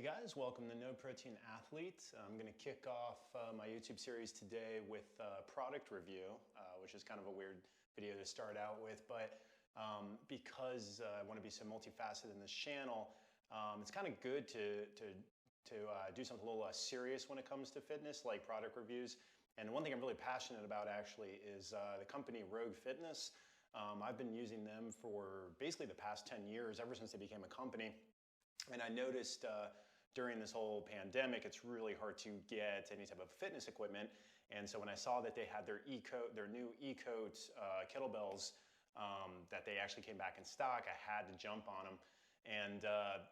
Hey guys, welcome to No Protein Athlete. I'm going to kick off my YouTube series today with a product review, which is kind of a weird video to start out with, but because I want to be so multifaceted in this channel, it's kind of good to do something a little less serious when it comes to fitness, like product reviews. And one thing I'm really passionate about actually is the company Rouge Fitness. I've been using them for basically the past 10 years, ever since they became a company. And I noticed during this whole pandemic, it's really hard to get any type of fitness equipment. And so when I saw that they had their new E-Coat kettlebells, that they actually came back in stock, I had to jump on them. And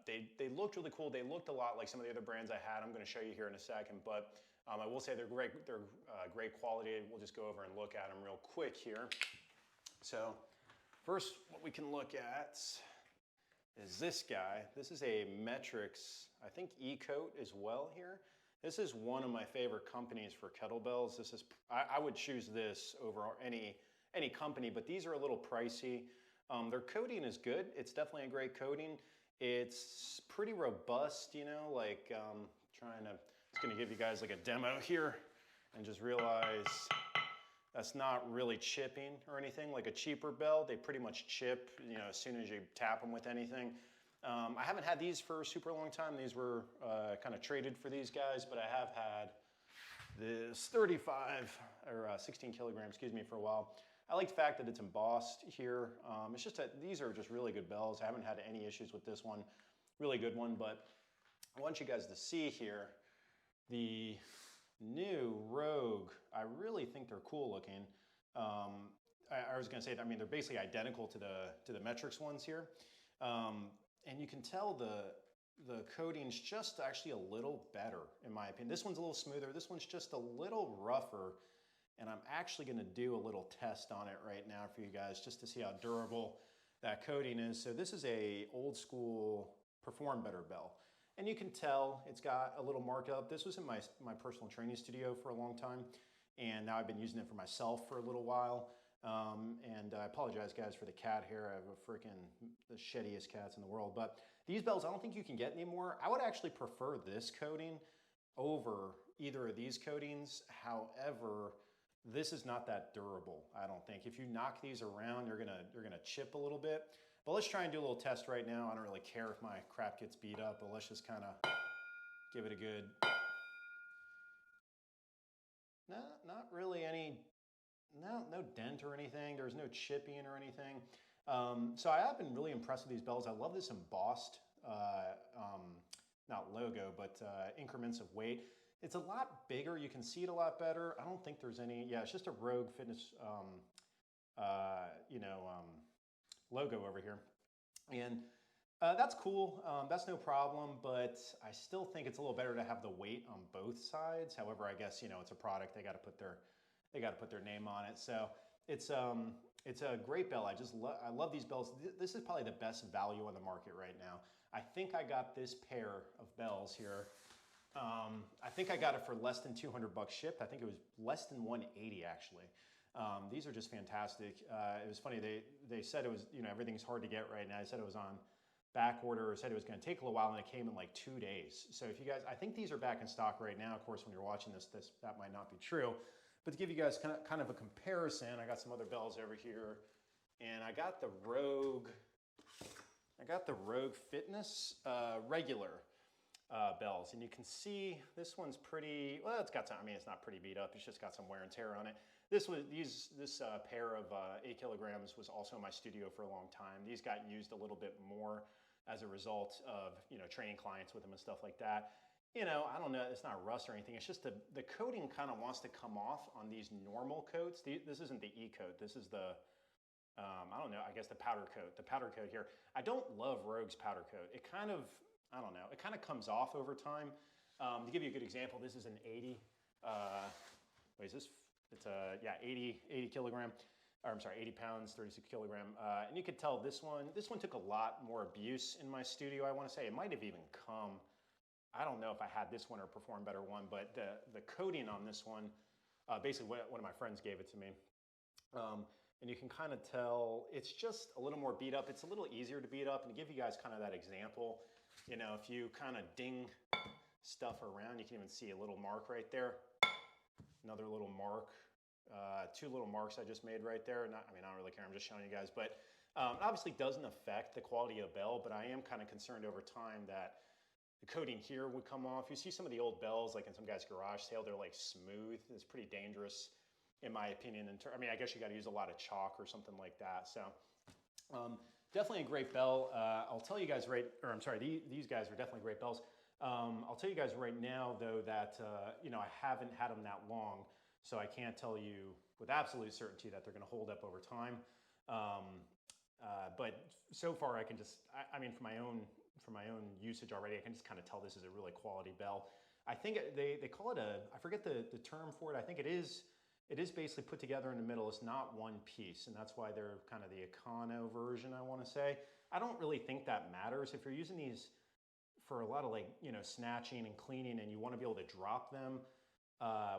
they looked really cool. They looked a lot like some of the other brands I had. I'm going to show you here in a second, but I will say they're great. They're great quality. We'll just go over and look at them real quick here. So first, what we can look at is this guy. This is a Metrics, I think E-Coat as well here. This is one of my favorite companies for kettlebells. This is, I would choose this over any company, but these are a little pricey. Their coating is good. It's definitely a great coating. It's pretty robust, you know, like just gonna give you guys like a demo here and just realize that's not really chipping or anything. Like a cheaper bell, they pretty much chip, you know, as soon as you tap them with anything. I haven't had these for a super long time. These were kind of traded for these guys, but I have had this 35 or 16 kilograms, excuse me, for a while. I like the fact that it's embossed here. It's just that these are just really good bells. I haven't had any issues with this one. Really good one, but I want you guys to see here the new Rouge. I really think they're cool looking. I was going to say that, I mean, they're basically identical to the Metrics ones here. And you can tell the coating's just actually a little better, in my opinion. This one's a little smoother. This one's just a little rougher. And I'm actually going to do a little test on it right now for you guys just to see how durable that coating is. So this is a old school Perform Better bell. And you can tell it's got a little markup. This was in my personal training studio for a long time. And now I've been using it for myself for a little while. And I apologize, guys, for the cat hair. I have the shittiest cats in the world. But these bells, I don't think you can get anymore. I would actually prefer this coating over either of these coatings. However, this is not that durable, I don't think. If you knock these around, you're gonna chip a little bit. But let's try and do a little test right now. I don't really care if my crap gets beat up, but let's just kind of give it a good. No, not really any. No dent or anything. There's no chipping or anything. So I have been really impressed with these bells. I love this embossed, not logo, but increments of weight. It's a lot bigger. You can see it a lot better. I don't think there's any, yeah, it's just a Rouge Fitness, logo over here. And that's cool. That's no problem, but I still think it's a little better to have the weight on both sides. However, I guess, you know, it's a product. They got to put their name on it. So it's a great bell. I love these bells. This is probably the best value on the market right now. I think I got this pair of bells here. I think I got it for less than 200 bucks shipped. I think it was less than 180 actually. These are just fantastic. It was funny. They said it was, you know, everything's hard to get right now. I said it was on back order, or said it was going to take a little while, and it came in like 2 days. So if you guys, I think these are back in stock right now. Of course, when you're watching this, that might not be true. But to give you guys kind of a comparison, I got some other bells over here, and I got the Rouge Fitness regular bells, and you can see this one's pretty, well, it's got some, I mean, it's not pretty beat up, it's just got some wear and tear on it. This pair of 8 kilograms was also in my studio for a long time. These got used a little bit more as a result of, you know, training clients with them and stuff like that. You know, I don't know, it's not rust or anything, it's just the coating kind of wants to come off on these normal coats. This isn't the E-Coat, this is the, I don't know, I guess the powder coat here. I don't love Rouge's powder coat. It kind of, I don't know, it kind of comes off over time. To give you a good example, this is an 80, what is this? It's a, yeah, 80 kilogram, or I'm sorry, 80 pounds, 36 kilogram. And you could tell this one took a lot more abuse in my studio, I want to say. It might have even come, I don't know if I had this one or Perform Better one, but the coating on this one, basically one of my friends gave it to me. And you can kind of tell it's just a little more beat up. It's a little easier to beat up, and to give you guys kind of that example, you know, if you kind of ding stuff around, you can even see a little mark right there. Another little mark, two little marks I just made right there. I mean, I don't really care, I'm just showing you guys, but it obviously doesn't affect the quality of bell, but I am kind of concerned over time that the coating here would come off. You see some of the old bells, like in some guy's garage sale, they're like smooth. It's pretty dangerous, in my opinion. I mean, I guess you got to use a lot of chalk or something like that. So definitely a great bell. I'll tell you guys these guys are definitely great bells. I'll tell you guys right now, though, that you know, I haven't had them that long, so I can't tell you with absolute certainty that they're going to hold up over time. But so far, I can just, I mean, for my own usage already, I can just kind of tell this is a really quality bell. I think they call it I forget the term for it. I think it is basically put together in the middle. It's not one piece, and that's why they're kind of the econo version, I want to say. I don't really think that matters. If you're using these for a lot of, like, you know, snatching and cleaning, and you want to be able to drop them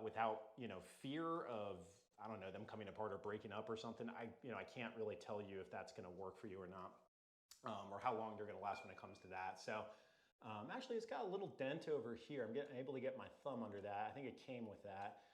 without, you know, fear of, I don't know, them coming apart or breaking up or something, I can't really tell you if that's going to work for you or not, or how long they're going to last when it comes to that. So actually, it's got a little dent over here. I'm able to get my thumb under that. I think it came with that.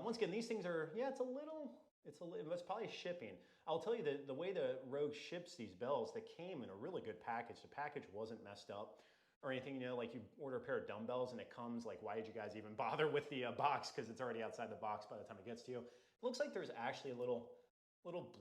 Once again, these things are, yeah, it's probably shipping. I'll tell you the way the Rouge ships these bells, they came in a really good package. The package wasn't messed up or anything, you know, like you order a pair of dumbbells and it comes, like, why did you guys even bother with the box? Because it's already outside the box by the time it gets to you. It looks like there's actually a little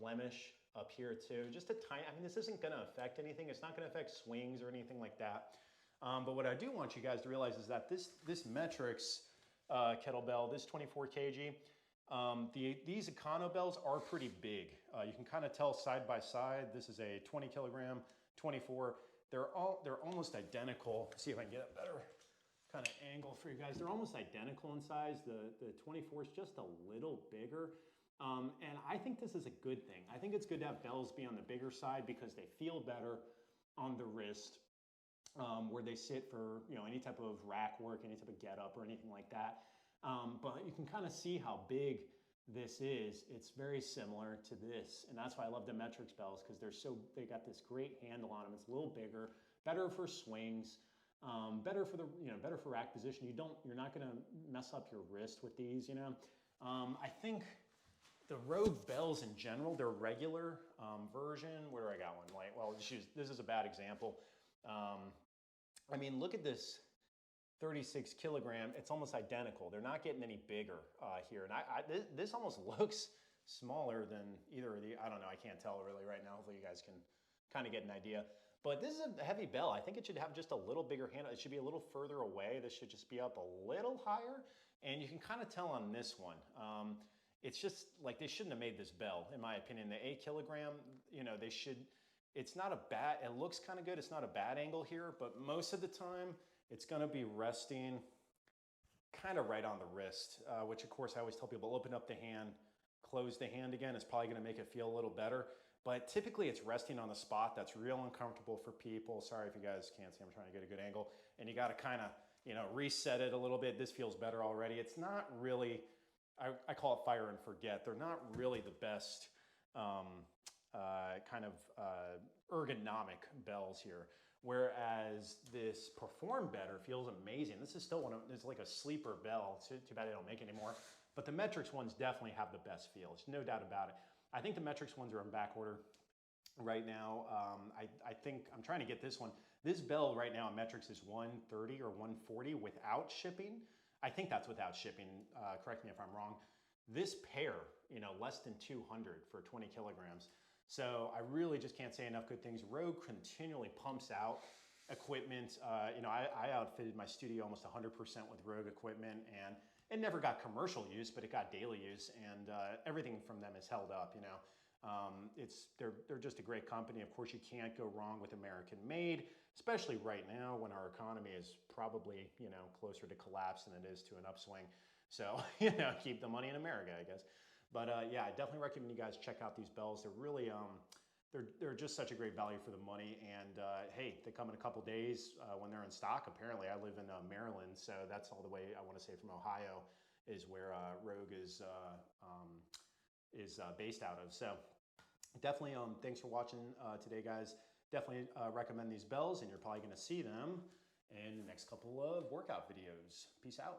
blemish up here too, just a tiny, I mean, this isn't gonna affect anything. It's not gonna affect swings or anything like that. But what I do want you guys to realize is that this Metrics kettlebell, this 24 kg, these Econo bells are pretty big. You can kind of tell side by side. This is a 20 kilogram, 24. They're almost identical. Let's see if I can get a better kind of angle for you guys. They're almost identical in size. The 24 is just a little bigger. And I think this is a good thing. I think it's good to have bells be on the bigger side because they feel better on the wrist, where they sit for, you know, any type of rack work, any type of get up or anything like that. But you can kind of see how big this is. It's very similar to this, and that's why I love the Metrics bells, because they got this great handle on them. It's a little bigger, better for swings, better for better for rack position. You're not going to mess up your wrist with these, you know. I think the Rouge bells in general, their regular version, where do I got one? Like, well, this is a bad example. I mean, look at this 36 kilogram. It's almost identical. They're not getting any bigger here. And this almost looks smaller than either of the, I don't know, I can't tell really right now. Hopefully you guys can kind of get an idea. But this is a heavy bell. I think it should have just a little bigger handle. It should be a little further away. This should just be up a little higher. And you can kind of tell on this one. It's just like they shouldn't have made this bell, in my opinion. The 8 kilogram, you know, they should, it's not a bad, it looks kind of good. It's not a bad angle here, but most of the time it's going to be resting kind of right on the wrist, which of course I always tell people, open up the hand, close the hand again. It's probably going to make it feel a little better. But typically it's resting on the spot. That's real uncomfortable for people. Sorry if you guys can't see, I'm trying to get a good angle. And you got to kind of, you know, reset it a little bit. This feels better already. It's not really, I call it fire and forget. They're not really the best kind of ergonomic bells here. Whereas this Perform Better feels amazing. This is still it's like a sleeper bell. Too bad they don't make it anymore. But the Metrics ones definitely have the best feel. There's no doubt about it. I think the Metrics ones are in back order right now. I think I'm trying to get this one. This bell right now at Metrics is $130 or $140 without shipping. I think that's without shipping. Correct me if I'm wrong. This pair, you know, less than 200 for 20 kilograms. So I really just can't say enough good things. Rouge continually pumps out equipment. You know, I outfitted my studio almost 100% with Rouge equipment, and it never got commercial use, but it got daily use, and everything from them is held up. You know, they're just a great company. Of course, you can't go wrong with American made, especially right now when our economy is probably, you know, closer to collapse than it is to an upswing. So, you know, keep the money in America, I guess. But yeah, I definitely recommend you guys check out these bells. They're really, they're just such a great value for the money. And hey, they come in a couple days when they're in stock. Apparently, I live in Maryland, so that's all the way, I want to say, from Ohio is where Rouge is based out of. So definitely, thanks for watching today, guys. definitely recommend these bells, and you're probably going to see them in the next couple of workout videos. Peace out.